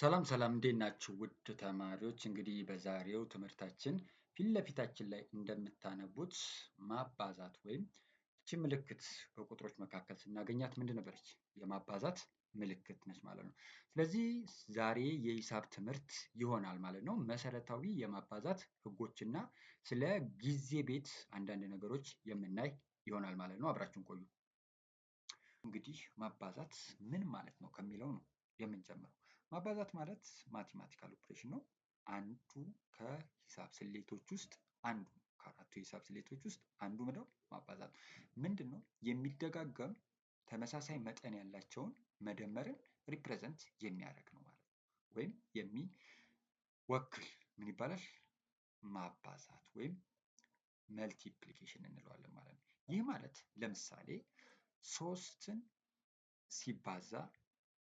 ሰላም ሰላም እንዴት ናችሁ ውድ ተማሪዎች? እንግዲህ በዛሬው ትምህርታችን ፊት ለፊታችን ላይ እንደምታነቡት ማባዛት ወይም እቺ ምልክት በቁጥሮች መካከል ስናገኛት ምንድን ነበረች? የማባዛት ምልክት ነች ማለት ነው። ስለዚህ ዛሬ የሂሳብ ትምህርት ይሆናል ማለት ነው። መሰረታዊ የማባዛት ህጎችና ስለ ጊዜ ቤት አንዳንድ ነገሮች የምናይ ይሆናል ማለት ነው። አብራችሁን ቆዩ። እንግዲህ ማባዛት ምን ማለት ነው ከሚለው ነው የምንጀምረው። ማባዛት ማለት ማቴማቲካል ኦፕሬሽን ነው። አንዱ ከሂሳብ ስሌቶች ውስጥ አንዱ ከአራቱ የሂሳብ ስሌቶች ውስጥ አንዱ ምንድነው? ማባዛት ምንድነው? የሚደጋገም ተመሳሳይ መጠን ያላቸውን መደመርን ሪፕሬዘንት የሚያደርግ ነው ማለት ነው። ወይም የሚወክል ምን ይባላል? ማባዛት ወይም መልቲፕሊኬሽን እንለዋለን ማለት ነው። ይህ ማለት ለምሳሌ ሶስትን ሲባዛ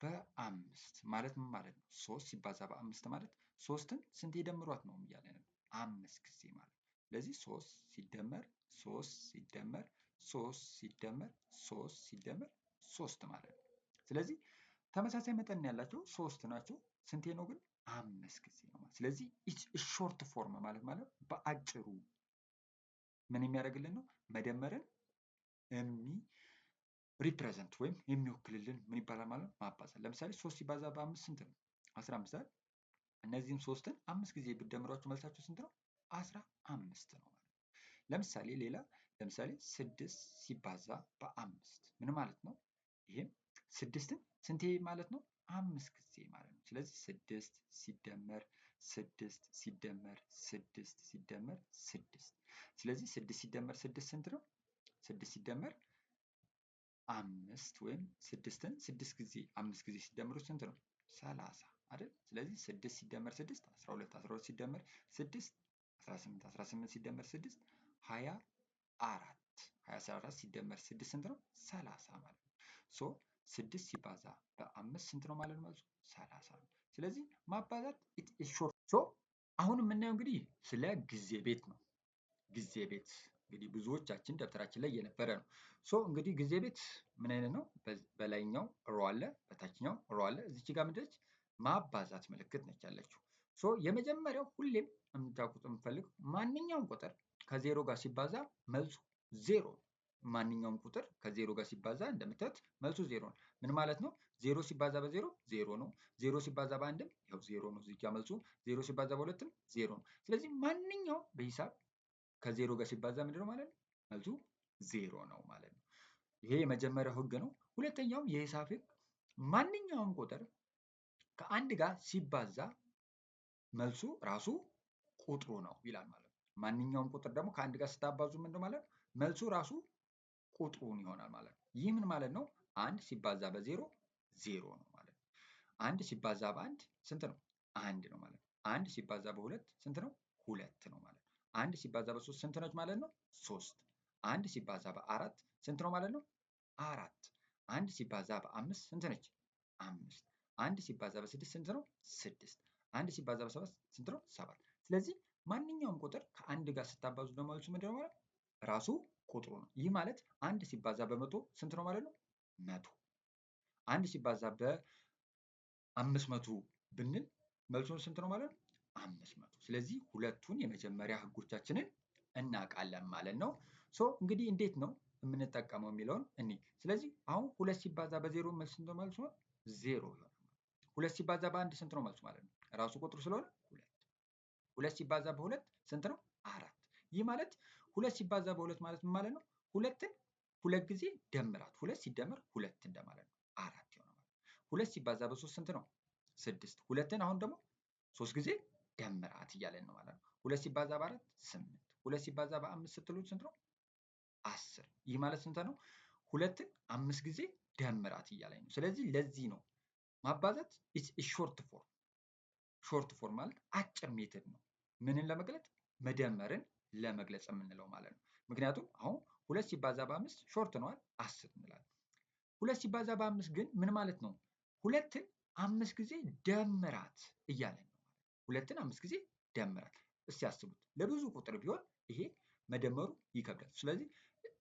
በአምስት ማለት ምን ማለት ነው? ሶስት ሲባዛ በአምስት ማለት ሶስትን ስንት የደምሯት ነው እያለን ነው? አምስት ጊዜ ማለት ነው። ስለዚህ ሶስት ሲደመር ሶስት ሲደመር ሶስት ሲደመር ሶስት ሲደመር ሶስት ማለት ነው። ስለዚህ ተመሳሳይ መጠን ያላቸው ሶስት ናቸው። ስንቴ ነው ግን? አምስት ጊዜ ነው ማለት። ስለዚህ ሾርት ፎርም ማለት በአጭሩ ምን የሚያደርግልን ነው? መደመርን ሪፕሬዘንት ወይም የሚወክልልን ምን ይባላል ማለት ነው? ማባዛት። ለምሳሌ 3 ሲባዛ በ5 ስንት ነው? 15 አይደል? እነዚህም ሶስትን 5 ጊዜ ብትደምሯቸው መልሳቸው ስንት ነው? 15 ነው ማለት ነው። ለምሳሌ ሌላ ለምሳሌ 6 ሲባዛ በ5 ምን ማለት ነው? ይሄም ስድስትን ስንቴ ማለት ነው? 5 ጊዜ ማለት ነው። ስለዚህ 6 ሲደመር 6 ሲደመር 6 ሲደመር 6 ስለዚህ 6 ሲደመር 6 ስንት ነው? 6 ሲደመር 5 ወይም ስድስትን 6 ጊዜ 5 ጊዜ ሲደመሩት ስንት ነው? 30 አይደል? ስለዚህ 6 ሲደመር 6 12 12 ሲደመር 6 18 18 ሲደመር 6 24 24 ሲደመር 6 ስንት ነው? 30 ማለት ነው። ሶ 6 ሲባዛ በ5 ስንት ነው ማለት ነው? መልሱ 30 ነው። ስለዚህ ማባዛት ሾርት። ሶ አሁን የምናየው እንግዲህ ስለ ጊዜ ቤት ነው። ጊዜ ቤት እንግዲህ ብዙዎቻችን ደብተራችን ላይ የነበረ ነው። ሶ እንግዲህ ጊዜ ቤት ምን አይነት ነው? በላይኛው ሮ አለ፣ በታችኛው ሮ አለ። እዚች ጋር ምንድነች? ማባዛት ምልክት ነች ያለችው። ሶ የመጀመሪያው ሁሌም እንድታውቁት የምፈልገው ማንኛውም ቁጥር ከዜሮ ጋር ሲባዛ መልሱ ዜሮ ነው። ማንኛውም ቁጥር ከዜሮ ጋር ሲባዛ እንደምታዩት መልሱ ዜሮ ነው። ምን ማለት ነው? ዜሮ ሲባዛ በዜሮ ዜሮ ነው። ዜሮ ሲባዛ በአንድም ያው ዜሮ ነው። እዚህ ጋር መልሱ ዜሮ ሲባዛ በሁለትም ዜሮ ነው። ስለዚህ ማንኛውም በሂሳብ ከዜሮ ጋር ሲባዛ ምንድነው ማለት ነው? መልሱ ዜሮ ነው ማለት ነው። ይሄ የመጀመሪያው ህግ ነው። ሁለተኛው የሂሳብ ህግ ማንኛውም ቁጥር ከአንድ ጋር ሲባዛ መልሱ ራሱ ቁጥሩ ነው ይላል ማለት ነው። ማንኛውም ቁጥር ደግሞ ከአንድ ጋር ስታባዙ ምንድነው ማለት ነው? መልሱ ራሱ ቁጥሩን ይሆናል ማለት ነው። ይህ ምን ማለት ነው? አንድ ሲባዛ በዜሮ ዜሮ ነው ማለት ነው። አንድ ሲባዛ በአንድ ስንት ነው? አንድ ነው ማለት ነው። አንድ ሲባዛ በሁለት ስንት ነው? ሁለት ነው ማለት ነው። አንድ ሲባዛ በሶስት ስንት ነች ማለት ነው? ሶስት። አንድ ሲባዛ በአራት ስንት ነው ማለት ነው? አራት። አንድ ሲባዛ በአምስት ስንት ነች? አምስት። አንድ ሲባዛ በስድስት ስንት ነው? ስድስት። አንድ ሲባዛ በሰባት ስንት ነው? ሰባት። ስለዚህ ማንኛውም ቁጥር ከአንድ ጋር ስታባዙ ደግሞ መልሱ ምንድነው ማለት ነው? ራሱ ቁጥሩ ነው። ይህ ማለት አንድ ሲባዛ በመቶ ስንት ነው ማለት ነው? መቶ። አንድ ሲባዛ በአምስት መቶ ብንል መልሱን ስንት ነው ማለት ነው? አምስት መቶ። ስለዚህ ሁለቱን የመጀመሪያ ህጎቻችንን እናውቃለን ማለት ነው። ሶ እንግዲህ እንዴት ነው የምንጠቀመው የሚለውን እኔ ስለዚህ አሁን ሁለት ሲባዛ በዜሮ መልስ ስንት ነው መልሱ? ዜሮ ይሆናል። ሁለት ሲባዛ በአንድ ስንት ነው መልሱ ማለት ነው? ራሱ ቁጥሩ ስለሆነ ሁለት። ሁለት ሲባዛ በሁለት ስንት ነው? አራት። ይህ ማለት ሁለት ሲባዛ በሁለት ማለት ምን ማለት ነው? ሁለትን ሁለት ጊዜ ደምራት። ሁለት ሲደመር ሁለት እንደማለት ነው። አራት ይሆናል ማለት ነው። ሁለት ሲባዛ በሶስት ስንት ነው? ስድስት። ሁለትን አሁን ደግሞ ሶስት ጊዜ ደምራት እያለን ነው ማለት ነው። ሁለት ሲባዛ በአራት ስምንት። ሁለት ሲባዛ በአምስት ስትሉት ስንት ነው? 10። ይህ ማለት ስንት ነው? ሁለትን አምስት ጊዜ ደምራት እያለኝ ነው። ስለዚህ ለዚህ ነው ማባዛት ሾርት ፎርም። ሾርት ፎርም ማለት አጭር ሜትድ ነው። ምንን ለመግለጽ? መደመርን ለመግለጽ የምንለው ማለት ነው። ምክንያቱም አሁን ሁለት ሲባዛ በአምስት ሾርት ነዋል 10 እንላለን። ሁለት ሲባዛ በአምስት ግን ምን ማለት ነው? ሁለትን አምስት ጊዜ ደምራት እያለን ነው። ሁለትን አምስት ጊዜ ደምራት። እስቲ ያስቡት ለብዙ ቁጥር ቢሆን ይሄ መደመሩ ይከብዳል። ስለዚህ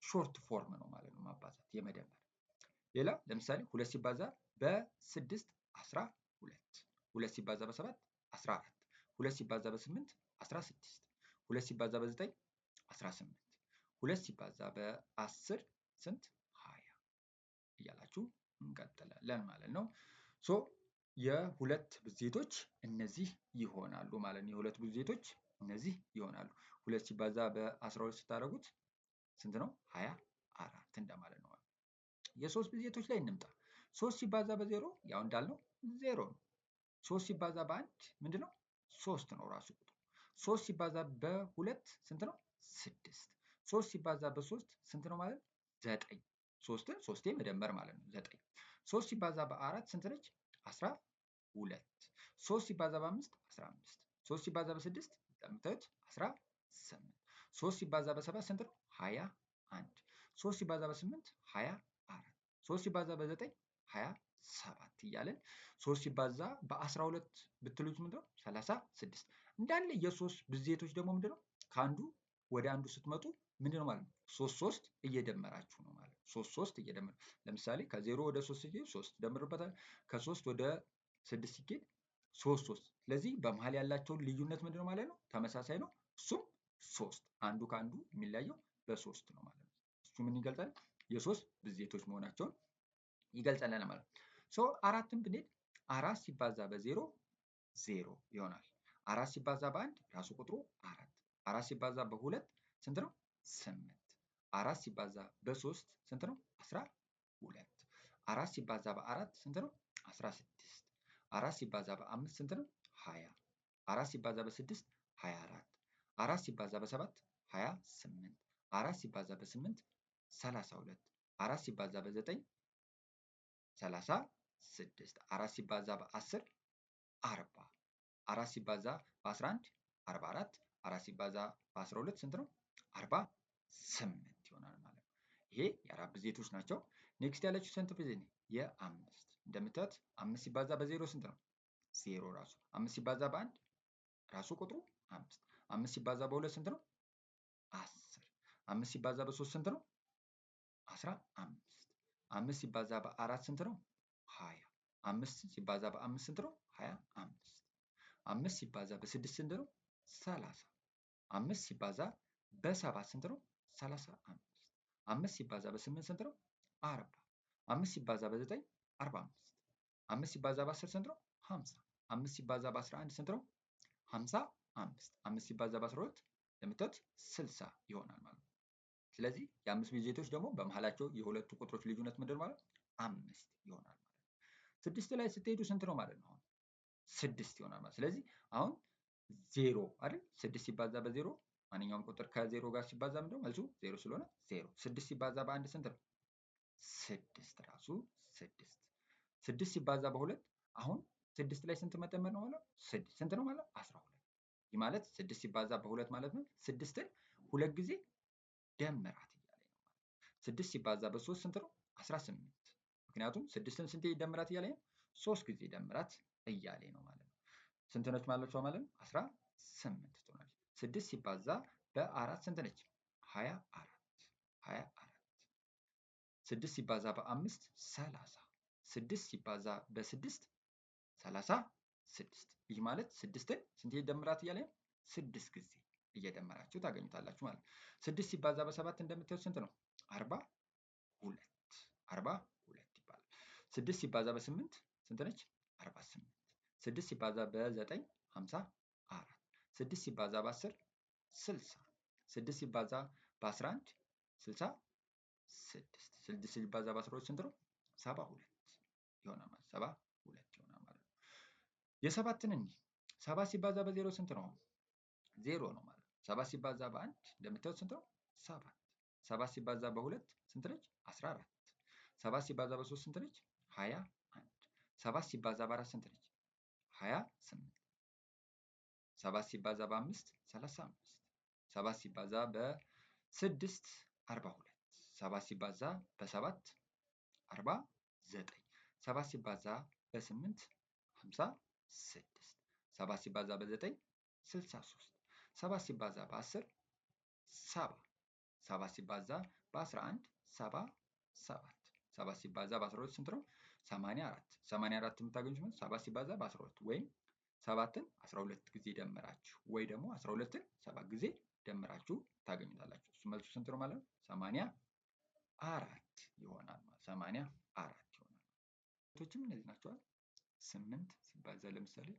ሾርት ፎርም ነው ማለት ነው ማባዛት የመደመር። ሌላ ለምሳሌ ሁለት ሲባዛ በስድስት 12። 2 ሲባዛ በ7 14 2 ሲባዛ በ8 16 2 ሲባዛ በ9 18 2 ሲባዛ በ10 ስንት 20 እያላችሁ እንቀጥላለን ማለት ነው። ሶ የሁለት ብዜቶች እነዚህ ይሆናሉ ማለት ነው። የሁለት ብዜቶች እነዚህ ይሆናሉ። 2 ሲባዛ በ12 ስታደርጉት ስንት ነው? 24 እንደማለት ነው። የሶስት ብዜቶች ላይ እንምጣ። 3 ሲባዛ በ0 ያው እንዳልነው 0 ነው። 3 ሲባዛ በ1 ምንድነው? 3 ነው ራሱ ቁጥሩ። 3 ሲባዛ በ2 ስንት ነው? 6 3 ሲባዛ በ3 ስንት ነው ማለት? 9 3ን 3 መደመር ማለት ነው 9 3 ሲባዛ በ4 ስንት ነች? 12 3 ሲባዛ በ5 15 3 ሲባዛ በ6 እንደምታዩት 18 3 ሲባዛ በ7 ስንት ነው? 21 3 ሲባዛ በ8 24 3 ሲባዛ በ9 27 እያለን 3 ሲባዛ በ12 ብትሉት ምንድነው? 36 እንዳለ የሶስት ብዜቶች ደግሞ ምንድነው? ከአንዱ ወደ አንዱ ስትመጡ ምንድነው ማለት ነው? 3 እየደመራችሁ ነው ማለት ነው። 3 እየደመረ ለምሳሌ ከ0 ወደ 3 ሲሄድ 3 ደምሩበታል። ከ3 ወደ 6 ሲሄድ 3 ስለዚህ በመሃል ያላቸውን ልዩነት ምንድነው ማለት ነው? ተመሳሳይ ነው። እሱም 3 አንዱ ከአንዱ የሚለያየው በ3 ነው ማለት ነው። እሱ ምን ይገልጻል? የሶስት ብዜቶች መሆናቸውን ይገልጻል ማለት ነው። ሶ አራትን ብንሄድ 4 ሲባዛ በ0 0 ይሆናል። 4 ሲባዛ በ1 ራሱ ቁጥሩ 4 4 ሲባዛ በ2 ስንት ነው? 8 4 ሲባዛ በ3 ስንት ነው? 12 4 ሲባዛ በ4 ስንት ነው? 16 4 ሲባዛ በ5 ስንት ነው? 20 4 ሲባዛ በ6 24 4 ሲባዛ በ7 28 4 ሲባዛ በ8 32 4 ሲባዛ በ9 36 4 ሲባዛ በ10 40 4 ሲባዛ በ11 44 4 ሲባዛ በ12 ስንት ነው? 48 ይሆናል ማለት ነው። ይሄ የአራት ብዜቶች ናቸው። ኔክስት ያለችው ስንት ብዜት ነው? የአምስት እንደምታዩት 5 ሲባዛ በ0 ስንት ነው? 0 ራሱ 5 ሲባዛ በ1 ራሱ ቁጥሩ 5 5 ሲባዛ በ2 ስንት ነው? 10 5 ሲባዛ በ3 ስንት ነው? 15 5 ሲባዛ በ4 ስንት ነው? 20 5 ሲባዛ በ5 ስንት ነው? 25 5 ሲባዛ በ6 ስንት ነው? 30 5 ሲባዛ በ7 ስንት ነው? 35 5 ሲባዛ በ8 ስንት ነው? 40 5 ሲባዛ በ9 45 5 ሲባዛ በ10 ስንት ነው? 50 5 ሲባዛ በ11 ስንት ነው? 55 5 ሲባዛ በ12 እንደምታዩት 60 ይሆናል ማለት ነው። ስለዚህ የአምስት ብዜቶች ደግሞ በመሃላቸው የሁለቱ ቁጥሮች ልዩነት ምንድን ማለት ነው? 5 ይሆናል ማለት ነው። 6 ላይ ስትሄዱ ስንት ነው ማለት ነው? 6 ይሆናል ማለት ስለዚህ አሁን 0 አይደል? 6 ሲባዛ በ0 ማንኛውም ቁጥር ከ0 ጋር ሲባዛ ምንድነው መልሱ 0 ስለሆነ 0 6 ሲባዛ በ1 ስንት ነው? 6 ራሱ 6 6 ሲባዛ በ2 አሁን 6 ላይ ስንት መደመር ነው ማለት ነው? 6 ስንት ነው ማለት 12 ይህ ማለት 6 ሲባዛ በ2 ማለት ነው 6ን ሁለት ጊዜ ደምራት እያለ ነው ማለት 6 ሲባዛ በ3 ስንት ነው? 18 ምክንያቱም 6ን ስንት ደምራት እያለ ነው? 3 ጊዜ ደምራት እያለ ነው ማለት ነው። ስንት ነች ማለት ነው? 18 ትሆናለች። 6 ሲባዛ በ4 ስንት ነች? 24 24 6 ሲባዛ በ5 30 6 ሲባዛ በ6 36 ይህ ማለት 6ን ስንት ደምራት እያለ ነው? 6 ጊዜ እየደመራችሁ ታገኙታላችሁ ማለት ነው። 6 ሲባዛ በ7 እንደምታዩት ስንት ነው? 42 42 ይባላል። 6 ሲባዛ በ8 ስንት ነች? 48 6 ሲባዛ በ9 54 6 ሲባዛ በ10 60 6 ሲባዛ በ11 66 6 ሲባዛ በ12 ስንት ነው? 72 ይሆናል ማለት 72 ይሆናል ማለት ነው። የሰባትን እንይ 7 ሲባዛ በ0 ስንት ነው? 0 ነው ማለት ነው። 7 ሲባዛ በ1 እንደምታዩት ስንት ነው? 7 7 ሲባዛ በ2 ስንት ነች? 14 7 ሲባዛ በ3 ስንት ነች? 21 7 ሲባዛ በ4 ስንት ነች? 28 7 ሲባዛ በ5 35 7 ሲባዛ በ6 42 7 ሲባዛ በ7 49 7 ሲባዛ በ8 56 7 ሲባዛ በ9 63 7 ሲባዛ በ10 70 7 ሲባዛ በ11 77 7 ሲባዛ በ12 ስንት ነው? 84 የምታገኙት ማለት 7 ሲባዛ በ12 ወይም 7ን 12 ጊዜ ደምራችሁ ወይ ደግሞ 12ን 7 ጊዜ ደምራችሁ ታገኙታላችሁ። እሱ መልሱ ስንት ነው ማለት ነው? 84 ይሆናል ማለት 84 ይሆናል። ቶችም እነዚህ ናቸው። 8 ሲባዛ ለምሳሌ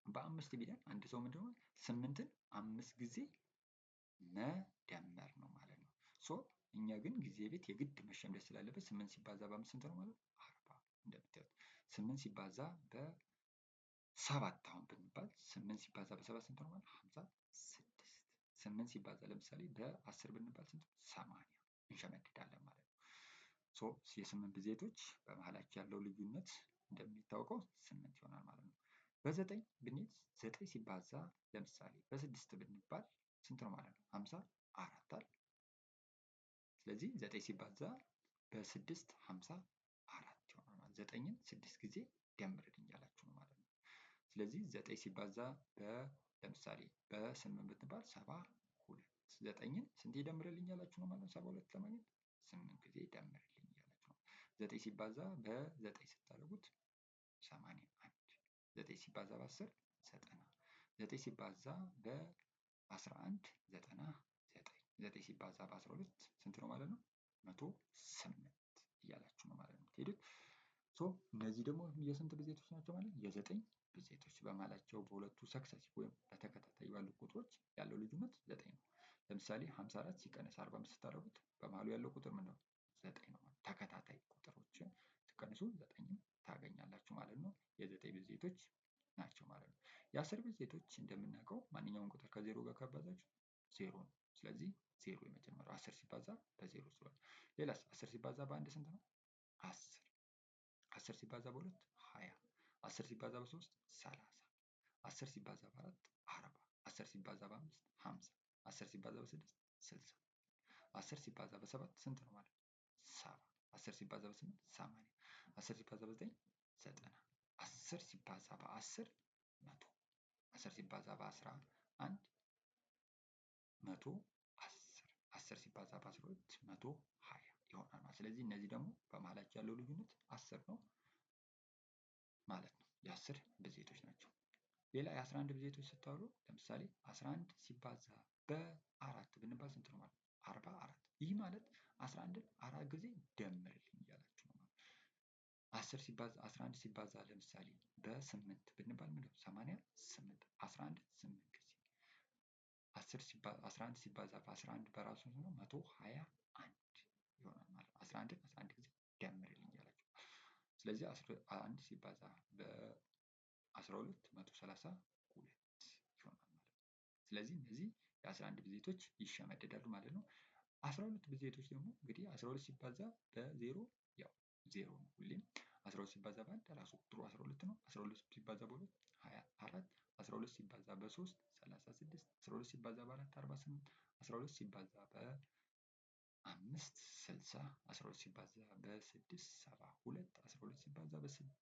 በ5 ቢለን አንድ ሰው ምንድነው 8ን 5 ጊዜ መደመር ነው ማለት ነው። ሶ እኛ ግን ጊዜ ቤት የግድ መሸምደድ ስላለበት 8 ሲባዛ በ5 ስንት ነው ማለት ነው? 40 እንደምታዩት 8 ሲባዛ በ7 አሁን ብንባል 8 ሲባዛ በ7 ስንት ነው ማለት 56። 8 ሲባዛ ለምሳሌ በ10 ብንባል ስንት 80 እንሸመድዳለን ማለት ነው። ሶ የ8 ብዜቶች በመሃላቸው ያለው ልዩነት እንደሚታወቀው 8 ይሆናል ማለት ነው። በ9 ብንይዝ 9 ሲባዛ ለምሳሌ በ6 ብንባል ስንት ነው ማለት ነው? 54 አይደል? ስለዚህ 9 ሲባዛ በ6 54 ይሆናል ማለት 9ን 6 ጊዜ ደምርልኝ እያላችሁ ነው ማለት ነው። ስለዚህ 9 ሲባዛ ለምሳሌ በ8 ብትባል 72 9ን ስንት ደምርልኝ እያላችሁ ነው ማለት ነው። 72 ለማግኘት 8 ጊዜ ደምርልኝ እያላችሁ ነው። 9 ሲባዛ በ9 ስታደርጉት 81 9 ሲባዛ በ10 90 9 ሲባዛ በ11 99 9 ሲባዛ በ12 ስንት ነው ማለት ነው? 108 እያላችሁ ነው ማለት ነው የምትሄዱት። ሶ እነዚህ ደግሞ የስንት ብዜቶች ናቸው ማለት ነው? የ9 ብዜቶች በመሃላቸው በሁለቱ ሰክሰሲቭ ወይም በተከታታይ ባሉ ቁጥሮች ያለው ልዩነት 9 ነው። ለምሳሌ 54 ሲቀነስ 45 ስታደርጉት በመሃሉ ያለው ቁጥር ምንድን ነው? 9 ነው። ተከታታይ ቁጥሮችን ስትቀንሱ 9ን ታገኛላችሁ ማለት ነው። የ9 ብዜቶች ናቸው ማለት ነው። የ10 ብዜቶች እንደምናውቀው ማንኛውም ቁጥር ከዜሮ ጋር ካባዛችሁ ዜሮ ነው። ስለዚህ ዜሮ የመጀመሪያው 10 ሲባዛ በዜሮ ስለሆነ። ሌላስ 10 ሲባዛ በአንድ ስንት ነው? 10 10 ሲባዛ በ2 20 10 ሲባዛ በ3 30 10 ሲባዛ በ4 40 10 ሲባዛ በ5 50 10 ሲባዛ በ6 60 10 ሲባዛ በ7 ስንት ነው ማለት? 70 10 ሲባዛ በ8 80 10 ሲባዛ በ9 90 10 ሲባዛ በ10 100 10 ሲባዛ በ11 110 10 ሲባዛ በ12 120 ይሆናል ማለት። ስለዚህ እነዚህ ደግሞ በመሃላቸው ያለው ልዩነት 10 ነው ማለት ነው። የ10 ብዜቶች ናቸው። ሌላ የ11 ብዜቶች ስታወሩ ለምሳሌ 11 ሲባዛ በ4 ብንባል ስንት ነው ማለት? 44 ይህ ማለት 11ን 4 ጊዜ ደምርልኝ እያላችሁ ነው ማለት። 10 ሲባዛ 11 ሲባዛ ለምሳሌ በ8 ብንባል ምንድን ነው? 88 11 8 ጊዜ 11 ሲባዛ በ11 በራሱ ነው 121 ይሆናል ማለት ነው። 11ን 11 ጊዜ ደምርልኝ እያላችሁ ስለዚህ 11 ሲባዛ በ12 132 ይሆናል ማለት ነው። ስለዚህ እነዚህ የ11 ብዜቶች ይሸመደዳሉ ማለት ነው። 12 ብዜቶች ደግሞ እንግዲህ 12 ሲባዛ በዜሮ ያው ዜሮ ነው ሁሌም። 12 ሲባዛ በአንድ ራሱ ቁጥሩ 12 ነው። 12 ሲባዛ በ2 24 12 ሲባዛ በ3 36 12 ሲባዛ በ4 48 12 ሲባዛ በ5 60 12 ሲባዛ በ6 72 12 ሲባዛ በ7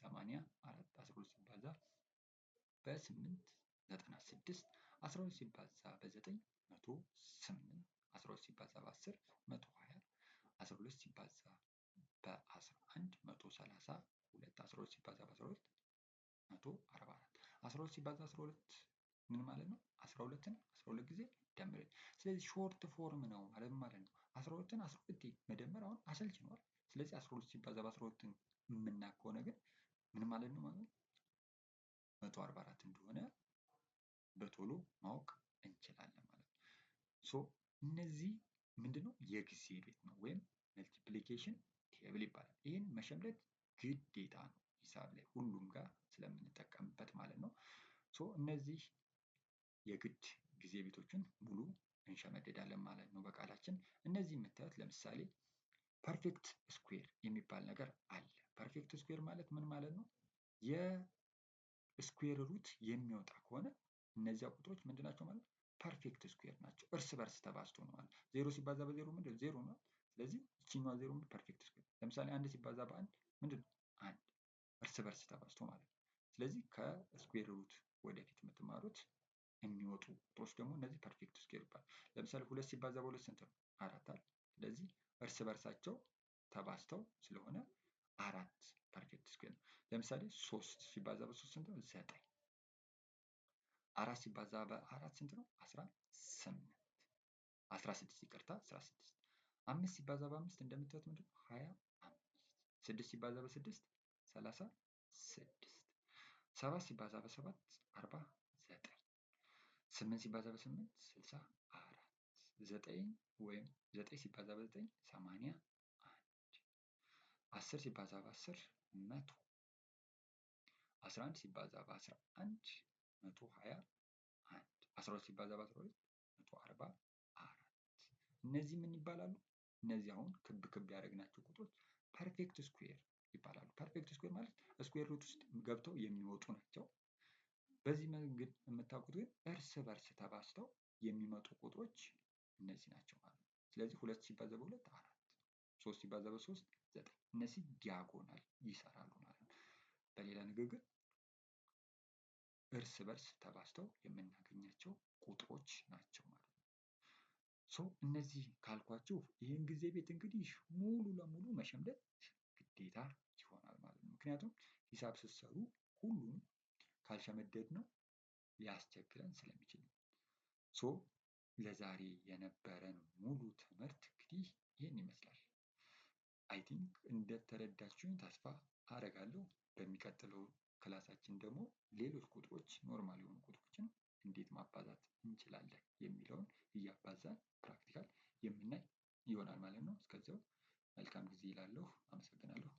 84 12 ሲባዛ በ8 96 12 ሲባዛ በ9 108 12 ሲባዛ በ10 120 12 ሲባዛ በ11 132 12 ሲባዛ በ12 144 12 ሲባዛ 12 ምን ማለት ነው? 12ን 12 ጊዜ ደምረን። ስለዚህ ሾርት ፎርም ነው ማለት ነው። 12ን 12 መደመር አሁን አሰልች ነዋል። ስለዚህ 12 ሲባዛ በ12 የምናውቅ ከሆነ ግን ምን ማለት ነው ማለት ነው? 144 እንደሆነ በቶሎ ማወቅ እንችላለን ማለት ነው። ሶ እነዚህ ምንድነው የጊዜ ቤት ነው ወይም መልቲፕሊኬሽን ቴብል ይባላል። ይህን መሸምደድ ግዴታ ነው ሂሳብ ላይ ሁሉም ጋር ስለምንጠቀምበት ማለት ነው። ሶ እነዚህ የግድ ጊዜ ቤቶችን ሙሉ እንሸመድዳለን ማለት ነው በቃላችን። እነዚህ የምታዩት ለምሳሌ ፐርፌክት ስኩዌር የሚባል ነገር አለ። ፐርፌክት ስኩዌር ማለት ምን ማለት ነው? የስኩዌር ሩት የሚወጣ ከሆነ እነዚያ ቁጥሮች ምንድናቸው ማለት ነው? ፐርፌክት ስኩዌር ናቸው። እርስ በርስ ተባዝቶ ነው ማለት። ዜሮ ሲባዛ በዜሮ ምንድን ነው? ዜሮ ነው። ስለዚህ ይችኛዋ ዜሮ ፐርፌክት ስኩዌር። ለምሳሌ አንድ ሲባዛ በአንድ ምንድን ነው? አንድ እርስ በርስ ተባዝቶ ማለት ነው። ስለዚህ ከስኩዌር ሩት ወደፊት የምትማሩት የሚወጡ ቁጥሮች ደግሞ እነዚህ ፐርፌክት ስኩዌር ይባላል። ለምሳሌ 2 ሲባዛ በ2 ስንት ነው? 4 አይደል? ስለዚህ እርስ በርሳቸው ተባዝተው ስለሆነ 4 ፐርፌክት ስኩዌር ነው። ለምሳሌ 3 ሲባዛ በ3 ስንት ነው? 9። 4 ሲባዛ በ4 ስንት ነው? 18። 16 ይቅርታ 16። 5 ሲባዛ በ5 እንደምታዩት ምንድን ነው? 25። 6 ሲባዛ በ6 36። 7 ሲባዛ በ7 49። 8 ሲባዛ በ8 64። 9 ወይም 9 ሲባዛ በ9 81። 10 ሲባዛ በ10 100። 11 ሲባዛ በ11 121። 12 ሲባዛ በ12 144። እነዚህ ምን ይባላሉ? እነዚህ አሁን ክብ ክብ ያደረግናቸው ቁጥሮች ፐርፌክት ስኩዌር ይባላሉ። ፐርፌክት ስኩዌር ማለት ስኩዌር ሩት ውስጥ ገብተው የሚወጡ ናቸው። በዚህ መንገድ የምታውቁት ግን እርስ በርስ ተባዝተው የሚመጡ ቁጥሮች እነዚህ ናቸው ማለት ነው። ስለዚህ 2 ሲባዛ በ2 4፣ 3 ሲባዛ በ3 9። እነዚህ ዲያጎናል ይሰራሉ ማለት ነው። በሌላ ንግግር እርስ በርስ ተባዝተው የምናገኛቸው ቁጥሮች ናቸው ማለት ነው። እነዚህ ካልኳችሁ ይህን ጊዜ ቤት እንግዲህ ሙሉ ለሙሉ መሸምደድ ግዴታ ይሆናል ማለት ነው። ምክንያቱም ሂሳብ ስትሰሩ ሁሉንም ካልሸመደድ ነው ሊያስቸግረን ስለሚችል ነው። ለዛሬ የነበረን ሙሉ ትምህርት እንግዲህ ይህን ይመስላል። አይ ቲንክ እንደተረዳችሁኝ ተስፋ አደርጋለሁ። በሚቀጥለው ክላሳችን ደግሞ ሌሎች ቁጥሮች ኖርማል የሆኑ ቁጥሮችን እንዴት ማባዛት እንችላለን የሚለውን እያባዛን ፕራክቲካል የምናይ ይሆናል ማለት ነው። እስከዚያው መልካም ጊዜ እላለሁ። አመሰግናለሁ።